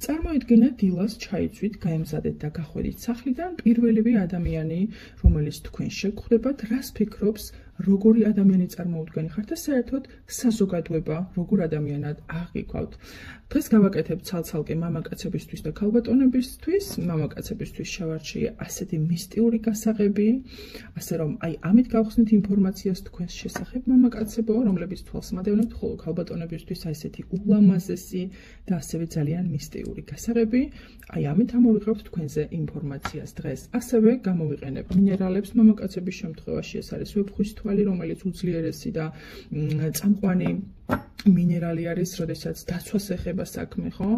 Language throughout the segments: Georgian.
წარმოიდგინეთ, დილას ჩაიცვით, გაემზადეთ და გახვედით სახლიდან პირველივე ადამიანი, რომელიც თქვენ შეგხვდებათ, რას ფიქრობს, როგორი ადამიანი წარმოუდგენი ხართ და საერთოდ საზოგადოება როგორ ადამიანად აღიქვავთ. დღეს გავაკეთებ ცალ-ცალკე მამაკაცებისთვის და ქალბატონებისთვის. მამაკაცებისთვის შევარჩიე ასეთი მისტიური გასაღები, ასე რომ ამით გავხსნით ინფორმაციას თქვენს შესახებ მამაკაცებო, რომლებიც თვალს მადევნებთ, ხოლო ქალბატონებისთვის ასეთი ულამაზესი და ასევე ძალიან მისტიური გასაღები. ამით ამოვიღებთ თქვენზე ინფორმაციას დღეს. ასევე გამოვიყენებ მინერალებს მამაკაცების შემთხვევაში, ეს არის ვეფხვის თვალი, რომელიც უძლიერესი და წამყვანი მინერალი არის, როდესაც დაცვას ეხება საქმე, ხო?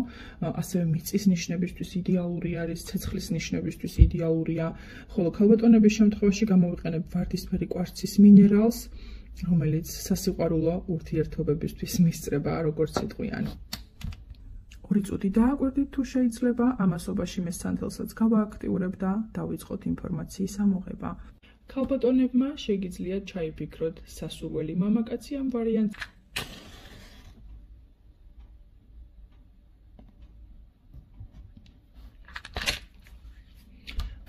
ასევე მიწის ნიშნებისთვის იდეალური არის, ცეცხლის ნიშნებისთვის იდეალურია, ხოლო ქალბატონების შემთხვევაში გამოვიყენებ ვარდისფერი კვარცის მინერალს, რომელიც სასიყვარულო ურთიერთობებისთვის მისწრება, როგორც იტყვიან. 2 წუთი დააკვირდით თუ შეიძლება, ამასობაში მე სანთელსაც გავააქტიურებ და დავიწყოთ ინფორმაციის ამოღება. ქალბატონებმა შეგიძლიათ ჩაიფიქროთ სასურველი მამაკაცი ამ ვარიანტს.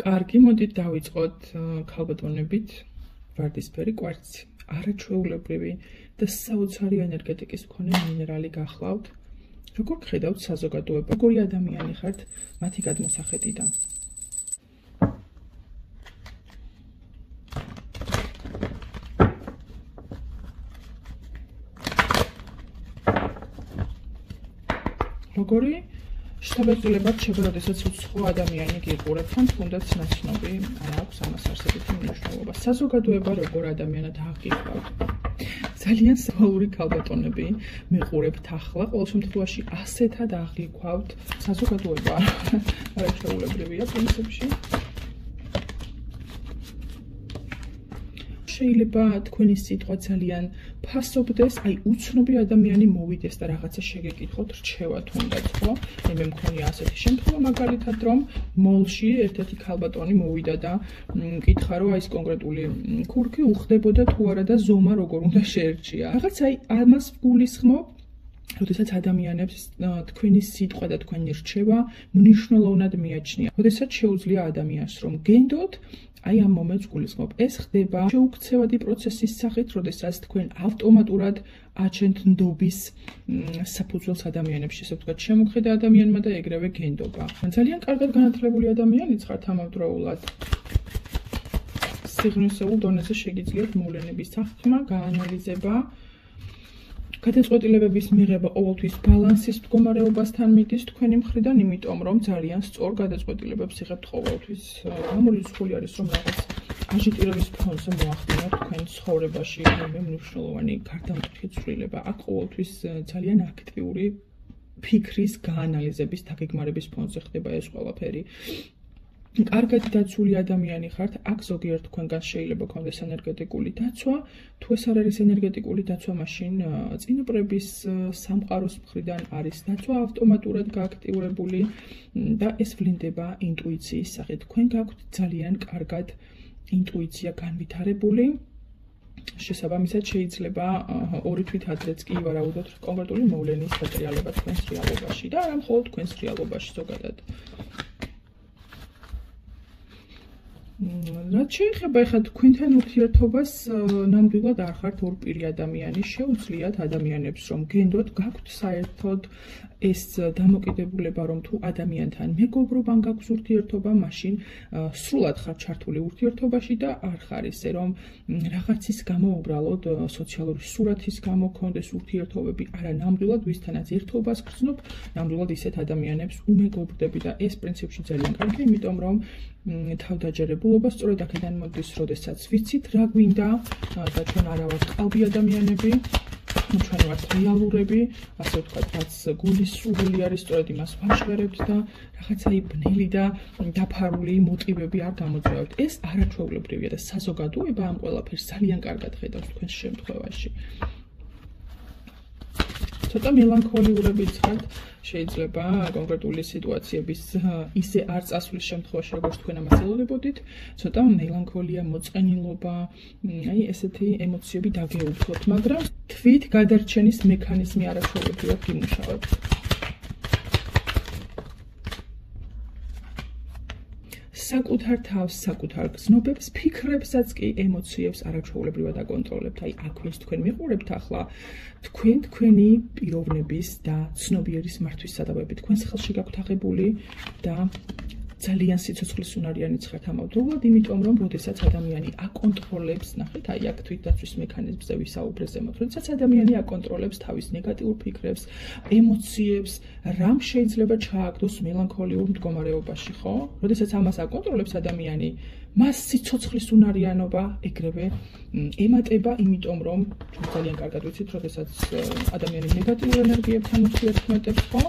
კარგი, მოდით დავიწყოთ ქალბატონებით ვარდისფერი კვარცი. არაჩვეულებრივი და საოცარი ენერგეტიკის მქონე მინერალი გახლავთ. როგორ გხედავთ საზოგადოება, როგორი ადამიანი ხართ მათი გადმოსახედიდან. როგორი შთაბეჭდილებად შეგვიძლია, როდესაც უცხო ადამიანი გიყურებთ, ან თუნდაც ნაცნობი აქვს ამას არსებითი მნიშვნელობა. საზოგადოება როგორ ადამიანად აღიქვავთ. ძალიან სოციალური ქალბატონები მიყურებთ ახლა, ყოველ შემთხვევაში ასეთად აღიქვავთ. საზოგადოება არაჩვეულებრივია პრინციპში. შეიძლება თქვენი სიტყვა ძალიან ფასობდეს, უცნობი ადამიანი მოვიდეს და რაღაცა შეგეკითხოთ, რჩევა თუნდაც, ხო? მე მქონია ასეთი შემთხვევა, მაგალითად, რომ მოლში ერთ-ერთი ქალბატონი მოვიდა და მკითხა, რომ ეს კონკრეტული ქურქი უხდებოდა თუ არა და ზომა როგორ უნდა შეერჩია. რაღაც ამას გულისხმობ, როდესაც ადამიანებს თქვენი სიტყვა და თქვენი რჩევა მნიშვნელოვნად მიაჩნია. როდესაც შეუძლია ადამიანს რომ გენდოთ, ამ მომენტს გულისხმობ. ეს ხდება შეუქცევადი პროცესის სახით, როდესაც თქვენ ავტომატურად აჩენთ ნდობის საფუძველს ადამიანებს, ესე ვთქვათ, შემოგხედა ადამიანმა და ეგრევე გენდობა. ძალიან კარგად განათლებული ადამიანიც ხართ ამავდროულად. სიღრმისეულ დონეზე შეგიძლიათ მოვლენების აღქმა, გაანალიზება, გადაწყვეტილებების მიღება ყოველთვის ბალანსის მდგომარეობასთან მიდის თქვენი მხრიდან, იმიტომ რომ ძალიან სწორ გადაწყვეტილებებს იღებთ ყოველთვის. გამორიცხული არის, რომ რაღაც აჟიტირების ფონზე მოახდინოთ თქვენ ცხოვრებაში მნიშვნელოვანი გარდამტეხი ცვლილება. აქ ყოველთვის ძალიან აქტიური ფიქრის გაანალიზების, დაგეგმარების ფონზე ხდება ეს ყველაფერი. კარგად დაცული ადამიანი ხართ, აქ ზოგიერთ თქვენგან შეიძლება გქონდეს ენერგეტიკული დაცვა, თუ ეს არ არის ენერგეტიკული დაცვა, მაშინ წინაპრების სამყაროს მხრიდან არის დაცვა ავტომატურად გააქტიურებული და ეს ვლინდება ინტუიციის სახით. თქვენ გაქვთ ძალიან კარგად ინტუიცია განვითარებული. შესაბამისად შეიძლება 2 თვით ადრეც კი ივარაუდოთ კონკრეტული მოვლენის დატრიალება თქვენს რეალობაში და არა მხოლოდ თქვენს რეალობაში ზოგადად. რაც შეეხება ახლა თქვენთან ურთიერთობას, ნამდვილად არ ხართ ორპირი ადამიანი, შეუძლიათ ადამიანებს რომ გენდოთ, გაქვთ საერთოდ ეს დამოკიდებულება, რომ თუ ადამიანთან მეგობრობ ან გაქვს ურთიერთობა, მაშინ სრულად ხართ ჩართული ურთიერთობაში და არ ხარ ისე, რომ რაღაცის გამო უბრალოდ სოციალური სურათის გამო გქონდეს ურთიერთობები, არა, ნამდვილად ვისთანაც ერთობას გრძნობ, ნამდვილად ისეთ ადამიანებს უმეგობრდები და ეს პრინციპში ძალიან კარგი, იმიტომ რომ თავდაჯერებულობა სწორედ აქედან მოდის, როდესაც ვიცით რა გვინდა და ჩვენ არა ვართ ყალბი ადამიანები, ჩვენ ვართ რეალურები, ასე ვთქვათ, რაც გულის სურვილი არის, სწორედ იმას ვაჟღერებთ და რაღაცა ბნელი და დაფარული მოტივები არ გამოძრაობთ. ეს არაჩვეულებრივია და საზოგადოება ამ ყველაფერს ძალიან კარგად ხედავს თქვენს შემთხვევაში. ცოტა მელანქოლიურებიც ხართ, შეიძლება კონკრეტული სიტუაციების ისე არ წასვლის შემთხვევაში, როგორც თქვენ ამას ელოდებოდით, ცოტა მელანქოლია, მოწყენილობა, ესეთი ემოციები დაგეუფლოთ, მაგრამ თვით გადარჩენის მექანიზმი არაჩვეულებრივად იმუშავებს. საკუთარ თავს, საკუთარ გზნობებს, ფიქრებსაც კი, ემოციებს არაჩვეულებრივად აკონტროლებთ. აი, აქ ვინც თქვენ მიყურებთ ახლა, თქვენი პიროვნების და ცნობიერის მართვის სადავები თქვენს ხელში გაქვთ აღებული და ძალიან სიცოცხლის უნარიანიც ხართ ამავდროულად, იმიტომ რომ როდესაც ადამიანი აკონტროლებს, ნახეთ, აი აქ თვითდაცვის მექანიზმზე ვისაუბრე ზემოთ, როდესაც ადამიანი აკონტროლებს თავის ნეგატიურ ფიქრებს, ემოციებს, რამ შეიძლება ჩააგდოს მელანქოლიურ მდგომარეობაში, ხო? როდესაც ამას აკონტროლებს ადამიანი, მას სიცოცხლის უნარიანობა ეგრევე ემატება, იმიტომ რომ ძალიან კარგად ვიცით, როდესაც ადამიანი ნეგატიურ ენერგიებთან ურთიერთქმედებს, ხო?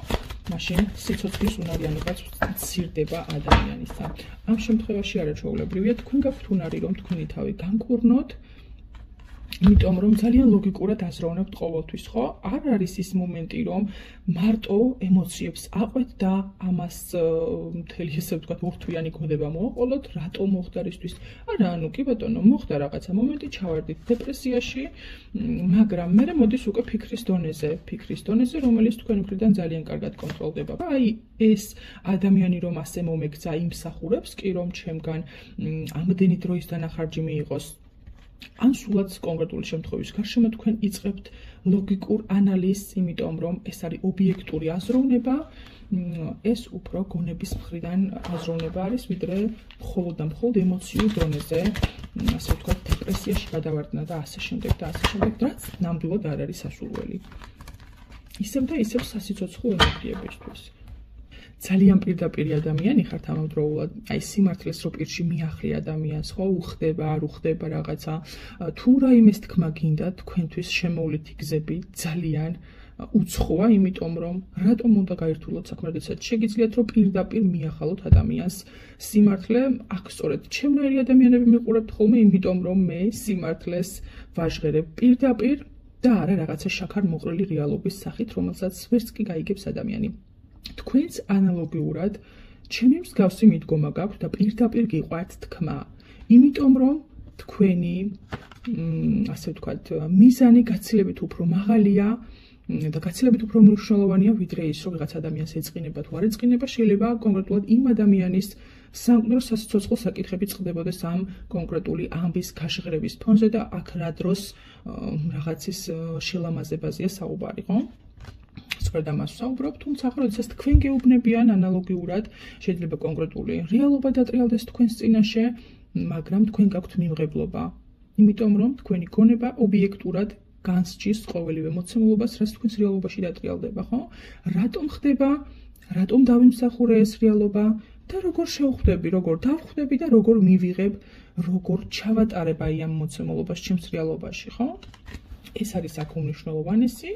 მაშინ სიცოცხლის უნარიანობაც მცირდება ადამიანისა. ამ შემთხვევაში არაჩვეულებრივია თქვენ გაქვთ უნარი, რომ თქვენი თავი განკურნოთ, იმიტომ რომ ძალიან ლოგიკურად აზროვნებთ ყოველთვის, ხო? არ არის ის მომენტი, რომ მარტო ემოციებს აყვეთ და ამას მთელი ესე ვთქვათ ორთვიანი გონება მოაყოლოთ, რატო მოხდა რისთვის? არა, ანუ კი ბატონო, მოხდა რაღაცა მომენტი, ჩავარდით დეპრესიაში, მაგრამ მე მოდის უკვე ფიქრის დონეზე, რომელიც თქვენი მხრიდან ძალიან კარგად კონტროლდება. აი, ეს ადამიანი რომ ასე მომექცა, იმსახურებს კი რომ ჩემგან ამდენი დროის დანახარჯი მიიღოს. ან სულაც კონკრეტული შემთხვევის გარშემო თქვენ იწყებთ ლოგიკურ ანალიზს, იმიტომ რომ ეს არის ობიექტური აზროვნება, ეს უფრო გონების მხრიდან აზროვნება არის, ვიდრე მხოლოდ და მხოლოდ ემოციურ დონეზე, ასე ვთქვათ, დეპრესიაში გადავარდნა და ასე შემდეგ, რაც ნამდვილად არ არის სასურველი. ისევ და ისევ სასიცოცხლო ენერგიებისთვის. ძალიან პირდაპირი ადამიანი ხართ ამავდროულად, აი სიმართლეს რო პირში მიახლი ადამიანს, ხო, უხდება, არ უხდება რაღაცა, თუ რაიმეს თქმა გინდა, თქვენთვის შემოვლითი გზები ძალიან უცხოა, იმიტომ რომ რატომ უნდა გაერთულოთ საქმე, როდესაც შეგიძლიათ რომ პირდაპირ მიახალოთ ადამიანს სიმართლე, აქ სწორედ ჩემნაირი ადამიანები მიყურებთ ხოლმე, იმიტომ რომ მე სიმართლეს ვაჟღერებ პირდაპირ და არა რაღაცა შაქარ მოყრილი რეალობის სახით, რომელსაც ვერც კი გაიგებს ადამიანი. თქვენს ანალოგიურად ჩემი მსგავსი მიდგომა გაქვთ და პირდაპირ გიყვართ თქმა, იმიტომ რომ თქვენი ასე ვთქვათ მიზანი გაცილებით უფრო მაღალია და გაცილებით უფრო მნიშვნელოვანია ვიდრე ის რომ ვიღაც ადამიანს ეწყინება თუ არ ეწყინება, შეიძლება კონკრეტულად იმ ადამიანის სამყარო სასიცოცხლო საკითხები წყდებოდეს ამ კონკრეტული ამბის გაშღრების ფონზე და აქ რა დროს რაღაცის შელამაზებაზეა საუბარი, ხო? სწორედ ამას ვსაუბრობ, თუმცა ახლა როდესაც თქვენ გეუბნებიან ანალოგიურად, შეიძლება კონკრეტული რეალობა დატრიალდეს თქვენს წინაშე, მაგრამ თქვენ გაქვთ მიმღებლობა, იმიტომ რომ თქვენი გონება ობიექტურად განსჯის ყოველივე მოცემულობას, რაც თქვენს რეალობაში დატრიალდება, ხო? რატომ ხდება, რატომ დავიმსახურე ეს რეალობა და როგორ შევხვდები, როგორ დავხვდები და როგორ მივიღებ, როგორ ჩავატარებ აი ამ მოცემულობას ჩემს რეალობაში, ხო? ეს არის აქ უმნიშვნელოვანესი.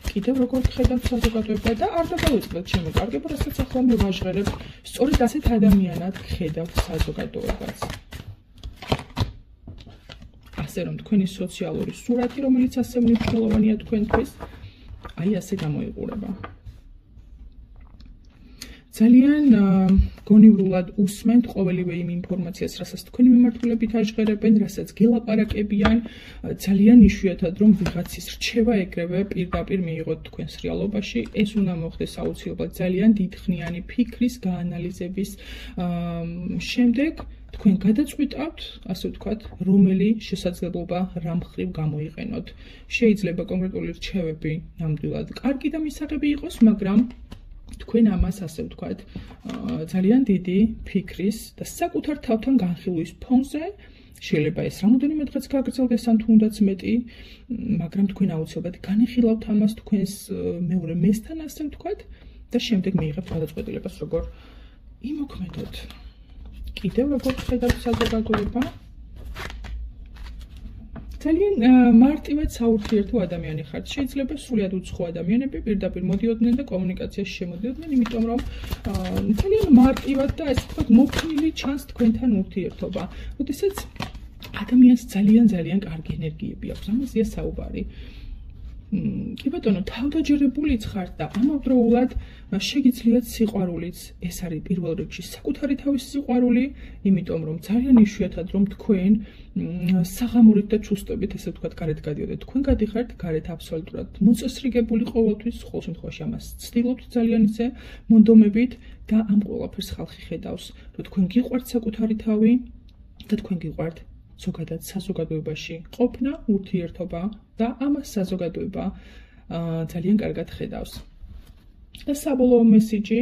კიდევ როგორ ხედავთ საზოგადოება და არ დაგავიწყდეთ ჩემო კარგებო, რასაც ახლა მე ვაჟღერებ, სწორედ ასეთ ადამიანად ხედავთ საზოგადოებას. ასე რომ თქვენი სოციალური სურათი, რომელიც ასე მნიშვნელოვანია თქვენთვის, აი ასე გამოიყურება. ძალიან გონივრულად უსმენთ ყოველივე იმ ინფორმაციას, რასაც თქვენი მიმართულებით აჟღერებენ, რასაც გელაპარაკებიან, ძალიან იშვიათად რომ ვიღაცის რჩევა ეგრევე პირდაპირ მიიღოთ თქვენს რეალობაში, ეს უნდა მოხდეს აუცილებლად ძალიან დიდხნიანი ფიქრის გაანალიზების შემდეგ თქვენ გადაწყვიტავთ, ასე ვთქვათ, რომელი შესაძლებლობა რა მხრივ გამოიყენოთ. შეიძლება კონკრეტული რჩევები ნამდვილად კარგი და მისაღები იყოს, მაგრამ თქვენ ამას ასე ვთქვათ, ძალიან დიდი ფიქრის და საკუთარ თავთან განხილვის ფონზე შეიძლება ეს რამოდენიმე დღეც გაგრძელდეს ან თუნდაც მეტი, მაგრამ თქვენ აუცილებლად განიხილავთ ამას თქვენს მეორე მესთან, ასე ვთქვათ, და შემდეგ მიიღებთ გადაწყვეტილებას, როგორ იმოქმედოთ. კიდევ როგორ ხედავთ საზოგადოება? ძალიან მარტივად საურთიერთო ადამიანი ხართ. შეიძლება სრულიად უცხო ადამიანები პირდაპირ მოდიოდნენ და კომუნიკაციაში შემოდიოდნენ, იმიტომ რომ ძალიან მარტივად და ასე ვთქვათ, მოქნილი ჩანს თქვენთან ურთიერთობა. როდესაც ადამიანს ძალიან კარგი ენერგიები აქვს, ამაზეა საუბარი. კი ბატონო, თავდაჯერებულიც ხართ და ამავდროულად შეგიძლიათ სიყვარულიც. ეს არის პირველ რიგში საკუთარი თავის სიყვარული, იმიტომ რომ ძალიან იშვიათად რომ თქვენ საღამორით და ჩუსტებით, ესე ვთქვათ, გარეთ გადიოდეთ. თქვენ გადიხართ გარეთ აბსოლუტურად მოწესრიგებული ყოველთვის, ყოველ შემთხვევაში ამას ცდილობთ ძალიან ისე მონდომებით და ამ ყველაფერს ხალხი ხედავს, რომ თქვენ გიყვართ საკუთარი თავი და თქვენ გიყვართ ზოგადად საზოგადოებაში ყოფნა, ურთიერთობა და ამას საზოგადოება ძალიან კარგად ხედავს. და საბოლოო მესიჯი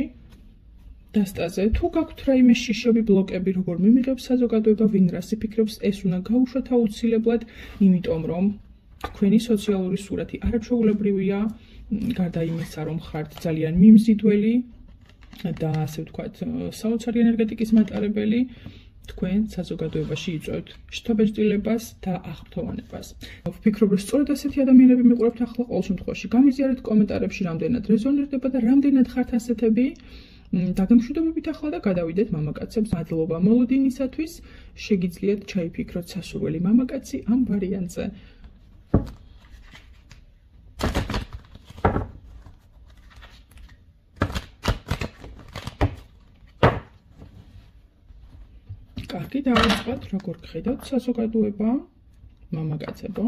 დასტაზე, თუ გაქვთ რაიმე შიშები, ბლოკები, როგორ მიმიღებს საზოგადოება, ვინ რას იფიქრებს, ეს უნდა გაუშვათ აუცილებლად, იმიტომ რომ თქვენი სოციალური სურათი არაჩვეულებრივია, გარდა იმისა, რომ ხართ ძალიან მიმზიდველი და ასე ვთქვათ, საოცარი ენერგეტიკის მატარებელი, თქვენ საზოგადოებაში იწვევთ შთაბეჭდილებას და აღფრთოვანებას. ვფიქრობ, რომ სწორედ ასეთი ადამიანები მიყურებთ ახლა, ყოველ შემთხვევაში გამიზიარეთ კომენტარებში, რამდენად რეზონირდება და რამდენად ხართ ასეთები. დაგემშვიდობებით ახლა და გადავიდეთ მამაკაცებს. მადლობა მოლოდინისათვის. შეგიძლიათ ჩაიფიქროთ სასურველი მამაკაცი ამ ვარიანტზე. კარგი, დავიწყოთ, როგორ გხედავთ საზოგადოება, მამაკაცებო.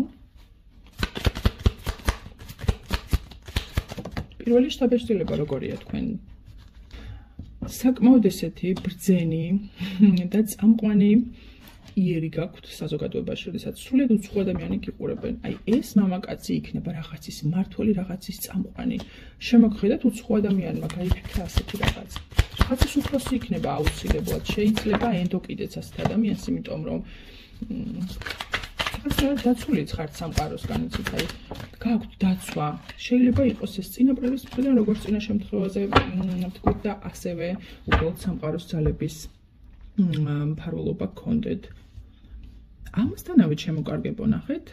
პირველი შთაბეჭდილება როგორია თქვენ? საკმაოდ ესეთი ბრძენი და წამყვანი იერი გაქვთ საზოგადოებაში, როდესაც სრულად უცხო ადამიანი გიყურებენ. აი ეს მამაკაცი იქნება რაღაცის მმართველი, რაღაცის წამყვანი. შემოგხედათ უცხო ადამიანმა გაიფიქრა ასეთი რაღაც. რაღაცის უფროსი იქნება აუცილებლად, შეიძლება ენდოკიდეც ასეთ ადამიანს, იმიტომ რომ რაღაცნაირად დაცულიც ხართ სამყაროსგან, იცით, აი გაქვთ დაცვა. შეიძლება იყოს ეს წინაპრების მხრიდან, როგორც წინა შემთხვევაზე ვთქვით და ასევე უბრალოდ სამყაროს ძალების მფარველობა გქონდეთ. ამასთანავე შემოკარგებო ნახეთ,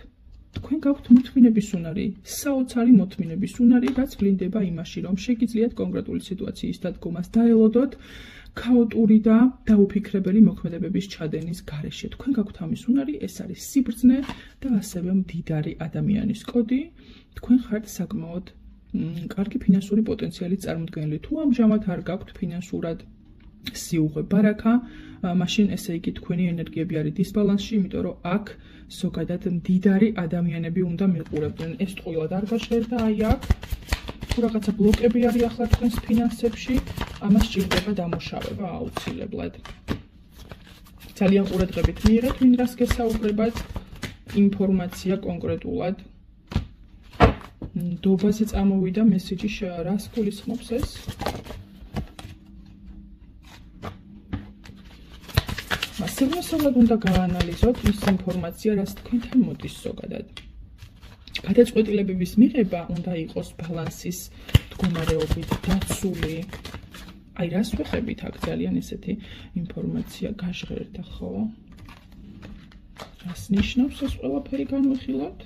თქვენ გაქვთ მოთმინების უნარი, საოცარი მოთმინების უნარი, რაც ვლინდება იმაში, რომ შეგიძლიათ კონკრეტული სიტუაციის დადგომას დაელოდოთ ქაოტური და დაუფიქრებელი მოქმედებების ჩადენის გარეშე. თქვენ გაქვთ ამის უნარი, ეს არის სიბრძნე და ასევე მდიდარი ადამიანის კოდი. თქვენ ხართ საკმაოდ კარგი ფინანსური პოტენციალის წარმოდგენელი. თუ ამჟამად არ გაქვთ ფინანსურად სიუხვე ბარაკა, მაშინ ესე იგი თქვენი ენერგიები არის დისბალანსში, იმიტომ რომ აქ ზოგადად მდიდარი ადამიანები უნდა მიყურებდნენ. ეს ტყუილად არ გაჟღერდა, აი აქ თუ რაღაცა ბლოკები არის ახლა თქვენს ფინანსებში, ამას სჭირდება დამუშავება აუცილებლად. ძალიან ყურადღებით მიიღეთ, ვინ რას გესაუბრებათ, ინფორმაცია კონკრეტულად. დობაზე წამოვიდა მესიჯი, რას გულისხმობს ეს? მასწავლებლად უნდა გაანალიზოთ ის ინფორმაცია, რაც თქვენთან მოდის ზოგადად. გადაწყვეტილებების მიღება უნდა იყოს ბალანსის მდგომარეობით დაცული. აი რას ვეხებით აქ ძალიან ესეთი ინფორმაცია გაჟღერდა, ხო? რას ნიშნავს ეს ყველაფერი განვიხილოთ?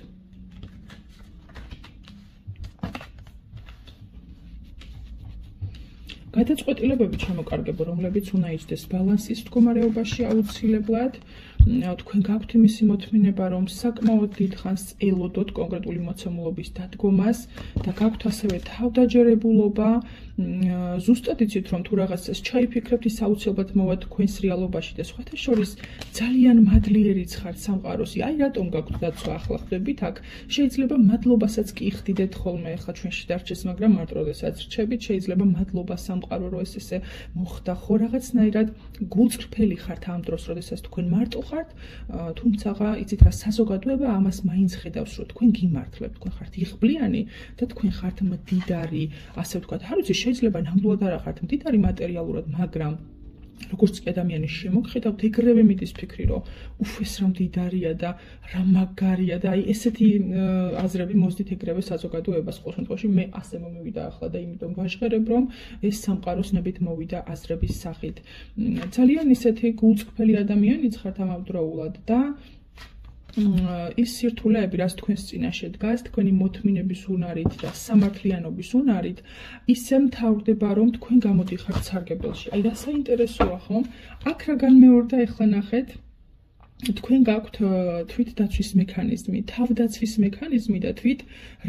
გადაწყვეტილებები ჩამოკარგებო, რომლებიც უნდა იჯდეს ბალანსის მდგომარეობაში აუცილებლად. თქვენ გაქვთ იმისი მოთმინება, რომ საკმაოდ დიდხანს ელოდოთ კონკრეტული მოცემულობის დადგომას და გაქვთ ასევე თავდაჯერებულობა. ზუსტად იცით, რომ თუ რაღაცას ჩაიფიქრებთ, ის აუცილებლად მოვა თქვენს რეალობაში და სხვათა შორის ძალიან მადლიერიც ხართ სამყაროსი. აი რატომ გაქვთ დაცვა, ახლა ხვდებით აქ. შეიძლება მადლობასაც კი იხდიდეთ ხოლმე, ახლა ჩვენში დარჩეს, მაგრამ მარტო როდესაც რჩებით, შეიძლება მადლობა სამყარო, რომ ეს ესე მოხდა, ხო, რაღაცნაირად გულწრფელი ხართ ამ დროს, როდესაც თქვენ მარტო ხართ, თუმცა იცით რა, საზოგადოება ამას მაინც ხედავს, რომ თქვენ გიმართლებთ, თქვენ ხართ იღბლიანი და თქვენ ხართ მდიდარი, ასე ვთქვათ, არ ვიცი, შეიძლება ნამდვილად არ ხართ მდიდარი მატერიალურად, მაგრამ როგორც კი ადამიანი შემოგხედავთ, ეგრევე მიდის ფიქრი, რომ ეს რა მდიდარია და რა მაგარია და აი ესეთი აზრები მოსდით ეგრევე საზოგადოებას. ყოველ შემთხვევაში მე ასე მომივიდა ახლა და იმიტომ ვაჟღერებ, რომ ეს სამყაროს ნებით მოვიდა აზრების სახით. ძალიან ისეთი გულწრფელი ადამიანიც ხართ ამავდროულად და ის სირთულეები, რაც თქვენს წინაშე დგას, თქვენი მოთმინების უნარით და სამართლიანობის უნარით, ისე მთავრდება, რომ თქვენ გამოდიხართ სარგებელში. აი რა საინტერესოა, ხო? აქ რა განმეორდა, ეხლა ნახეთ. თქვენ გაქვთ თვით დაცვის მექანიზმი, თავდაცვის მექანიზმი და თვით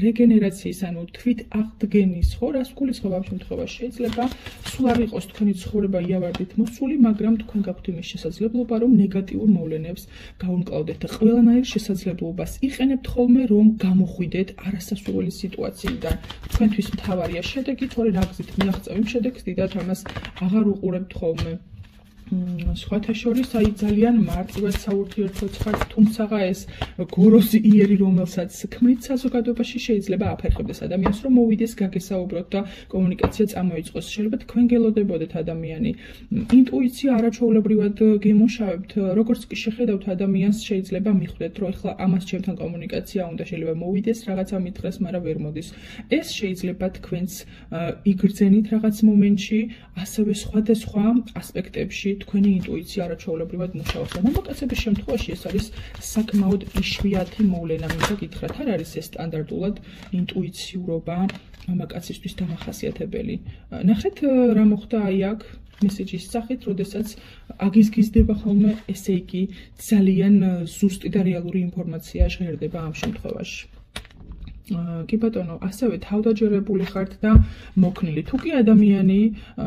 რეგენერაციის, ანუ თვით აღდგენის, ხო, რას გულისხმობ ამ შემთხვევაში? შეიძლება სულ არ იყოს თქვენი ცხოვრება იავარდით მოსული, მაგრამ თქვენ გაქვთ იმის შესაძლებლობა, რომ ნეგატიურ მოვლენებს გაუმკლავდეთ და ყველანაირ შესაძლებლობას იყენებთ ხოლმე, რომ გამოხვიდეთ არასასურველი სიტუაციიდან. თქვენთვის მთავარია შედეგი, თორე რა გზით მიაღწევ შედეგს, დიდად ამას აღარ უყურებთ ხოლმე. სხვათა შორის აი ძალიან მარტივად საურთიერთოც ხართ, თუმცა ეს გოროზი იერი, რომელსაც ქმნით საზოგადოებაში, შეიძლება აფერხებდეს ადამიანს, რომ მოვიდეს, გაგესაუბროთ და კომუნიკაცია წამოიწყოს. შეიძლება თქვენ გელოდებოდეთ ადამიანი. ინტუიცია არაჩვეულებრივად გემუშავებთ, როგორც კი შეხედავთ ადამიანს, შეიძლება მიხვდეთ, რომ ეხლა ამას ჩემთან კომუნიკაცია უნდა, შეიძლება მოვიდეს, რაღაცა მითხრეს, მაგრამ ვერ მოდის. ეს შეიძლება თქვენს იგრძენით რაღაც მომენტში, ასევე სხვადასხვა ასპექტებში თქვენი ინტუიცია არაჩვეულებრივად მუშაობს. მამაკაცების შემთხვევაში ეს არის საკმაოდ იშვიათი მოვლენა. მინდა გითხრათ, არ არის ეს სტანდარტულად ინტუიციურობა მამაკაცისთვის დამახასიათებელი. ნახეთ რა მოხდა აი აქ მესეჯის სახით, როდესაც აგიზგიზდება ხოლმე, ესე იგი ძალიან ზუსტი და რეალური ინფორმაცია ჟღერდება ამ შემთხვევაში. კი ბატონო, ასევე თავდაჯერებული ხართ და მოქნილი. თუ კი ადამიანი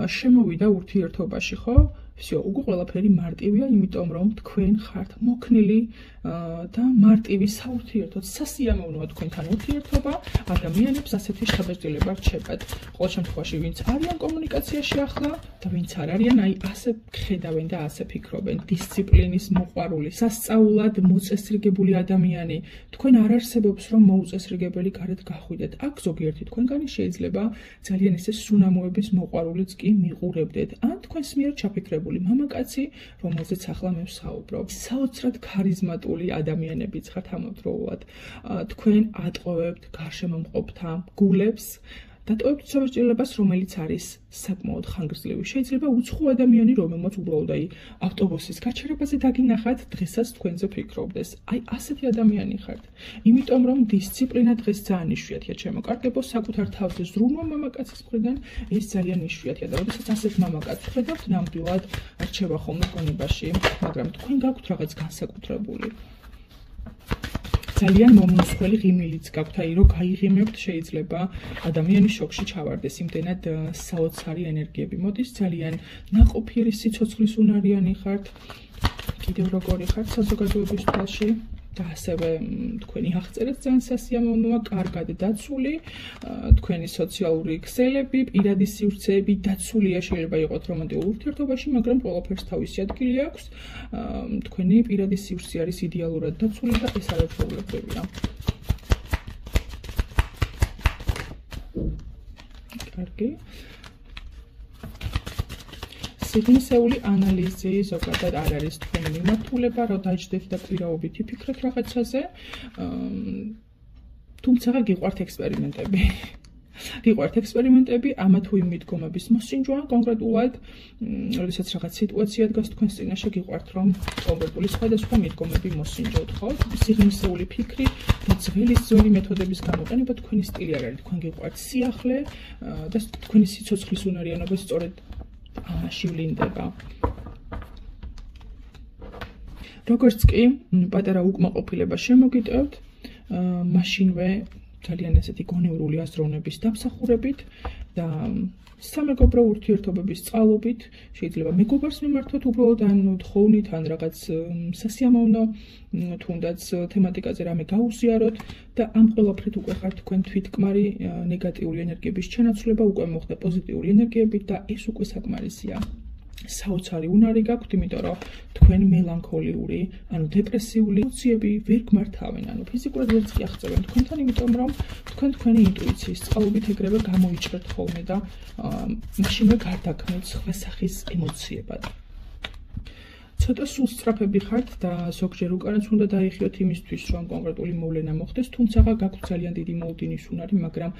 შემოვიდა ურთიერთობაში, ხო? всё, უკვე ყველაფერი მარტივია, იმიტომ რომ თქვენ ხართ მოქნილი და მარტივი საურთიერთოდ, სასიამოვნოა თქვენთან ურთიერთობა, ადამიანებს ასეთი შთაბეჭდილება რჩებათ. ყოველ შემთხვევაში, ვინც არიან კომუნიკაციაში ახლა და ვინც არ არიან, აი ასე ხედავენ და ასე ფიქრობენ. დისციპლინის მოყვარული, სასწაულად მოწესრიგებული ადამიანი. თქვენ არ არსებობს, რომ მოუწესრიგებელი გარეთ გახვიდეთ. აქ ზოგიერთი თქვენგანი შეიძლება ძალიან ისე სუნამოების მოყვარულიც კი მიყურებდეთ. ან თქვენს მიერ ჩაფიქრებული მამაკაცი, რომელზეც ახლა მე ვსაუბრობ. საოცრად ქარიზმატული ადამიანებიც ხართ ამავდროულად. თქვენ ატყოვებთ გარშემომყოფთა გულებს, დატოვებთ საბჭილებას, რომელიც არის საკმაოდ ხანგრძლივი. შეიძლება უცხო ადამიანი, რომელმაც უბრალოდ აი ავტობუსის გაჩერებაზე დაგინახათ, დღესაც თქვენზე ფიქრობდეს. აი ასეთი ადამიანი ხართ. იმიტომ რომ დისციპლინა დღეს ძალიან იშვიათია, ჩემოკარგებო, საკუთარ თავზე ზრუნვა მამაკაცის მხრიდან ეს ძალიან იშვიათია და როდესაც ასეთ მამაკაცს ხედავთ, ნამდვილად რჩება ხოლმე გონებაში, მაგრამ თქვენ გაქვთ რაღაც განსაკუთრებული. ძალიან მომუნსხველი ღიმილიც გაქვთ, აი რო გაიღიმებთ, შეიძლება ადამიანი შოკში ჩავარდეს, იმდენად საოცარი ენერგიები მოდის, ძალიან ნაყოფიერი სიცოცხლის უნარიანი ხართ, კიდევ როგორი ხართ საზოგადოების თვალში და ასევე თქვენი აღწერაც ძალიან სასიამოვნოა, კარგად დაცული, თქვენი სოციალური ქსელები, პირადი სივრცეები დაცულია, შეიძლება იყოთ რომანტიკულ ურთიერთობაში, მაგრამ ყველაფერს თავისი ადგილი აქვს. თქვენი პირადი სივრცე არის იდეალურად დაცული და ეს არაჩვეულებრივია. კარგი. სიგნისეული ანალიზი ზოგადად არ არის თქვენი მიმართულება, რომ დაიჯდეთ და პირაობით იფიქრეთ რაღაცაზე. თუმცა გიყვართ ექსპერიმენტები. გიყვართ ექსპერიმენტები, ამა თუ იმ მიდგომების მოსინჯვა კონკრეტულად, როდესაც რაღაც სიტუაცია დგას თქვენს წინაშე, გიყვართ რომ კონკრეტული სხვადასხვა მიდგომები მოსინჯოთ, ხო? სიგნისეული ფიქრი და ძველი მეთოდების გამოყენება თქვენი სტილი არ არის. თქვენ გიყვართ სიახლე და თქვენი სიცოცხლის უნარიანობა სწორედ ამაში ვლინდება. როგორც კი პატარა უკმაყოფილება შემოგიტევთ, მაშინვე ძალიან ესეთი გონევრული აზროვნების დამსახურებით და სამეგობრო ურთიერთობების წყალობით შეიძლება მეგობარს მიმართოთ უბრალოდ ან თხოვნით ან რაღაც სასიამოვნო თუნდაც თემატიკაზე რამე გაუზიაროთ და ამ ყველაფრით უკვე ხართ თქვენ თვითკმარი ნეგატიური ენერგიების ჩანაცვლება უკვე მოხდა პოზიტიური ენერგიებით და ეს უკვე საკმარისია. საოცარი უნარი გაქვთ, იმიტომ რომ თქვენ მელანქოლიური, ანუ დეპრესიული ემოციები ვერ გმართავენ, ანუ ფიზიკურად ვერც კი აღწევენ თქვენთან, იმიტომ რომ თქვენ თქვენი ინტუიციის წყალობით ეგრევე გამოიჭრეთ ხოლმე და მაშინვე გარდაქმნით სხვა სახის ემოციებად. ცოტა სულსწრაფები ხართ და ზოგჯერ უკანაც უნდა დაიხიოთ იმისთვის, რომ კონკრეტული მოვლენა მოხდეს, თუმცა გაქვთ ძალიან დიდი მოლოდინის უნარი, მაგრამ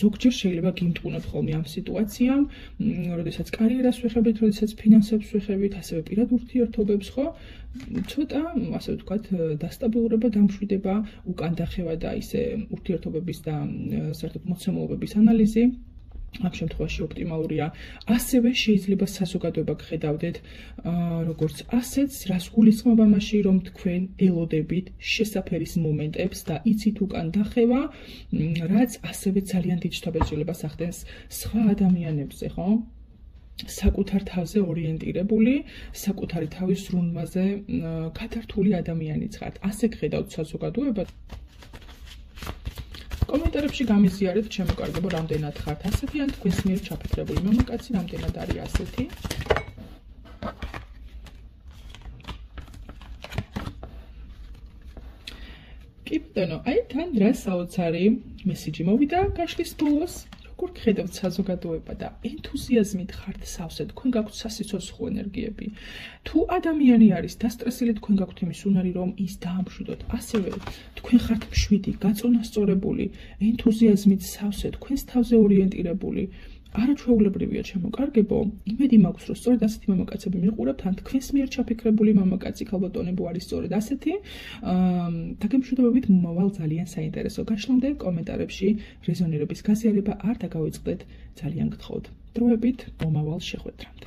ზოგჯერ შეიძლება გიმტყუნოთ ხოლმე ამ სიტუაციამ, როდესაც კარიერას ვეხებით, როდესაც ფინანსებს ვეხებით, ასევე პირად ურთიერთობებს, ხო? ცოტა, ასე ვთქვათ, დასტაბილურება, დამშვიდება, უკან დახევა და ისე ურთიერთობების და საერთოდ მოცემულობების ანალიზი. ამ შემთხვევაში ოპტიმალურია. ასევე შეიძლება საზოგადოება გხედავდეთ როგორც ასეც, რას გულისხმობ ამაში, რომ თქვენ ელოდებით შესაფერის მომენტებს და იცით უკან დახევა, რაც ასევე ძალიან დიდ შთაბეჭდილებას ახდენს სხვა ადამიანებზე, ხო? საკუთარ თავზე ორიენტირებული, საკუთარი თავის ზრუნვაზე გათართული ადამიანიც ხართ. ასე გხედავთ საზოგადოებას. კომენტარებში გამიზიარეთ, ჩემო კარგებო, რამდენად ხართ ასეთი, ან თქვენს მიერ ჩაფიქრებული მამაკაცი რამდენად არის ასეთი. კი ბატონო, აი თან რა საოცარი მესიჯი მოვიდა გაშლის ბოლოს. როგორ გხედავთ საზოგადოება და ენთუზიაზმით ხართ სავსე, თქვენ გაქვთ სასიცოცხლო ენერგიები. თუ ადამიანი არის დასტრესილი, თქვენ გაქვთ იმის უნარი, რომ ის დაამშვიდოთ. ასევე თქვენ ხართ მშვიდი, გაწონასწორებული, ენთუზიაზმით სავსე, თქვენს თავზე ორიენტირებული. არაჩვეულებრივია, ჩემო კარგებო, იმედი მაქვს, რომ სწორედ ასეთი მამაკაცები მიყურებთ, ან თქვენს მიერ ჩაფიქრებული მამაკაცი ქალბატონებო არის სწორედ ასეთი. დაგემშვიდობებით, მომავალ ძალიან საინტერესო გაშლამდე კომენტარებში რეზონირების გაზიარება არ დაგავიწყდეთ, ძალიან გთხოვთ. დროებით მომავალ შეხვედრამდე.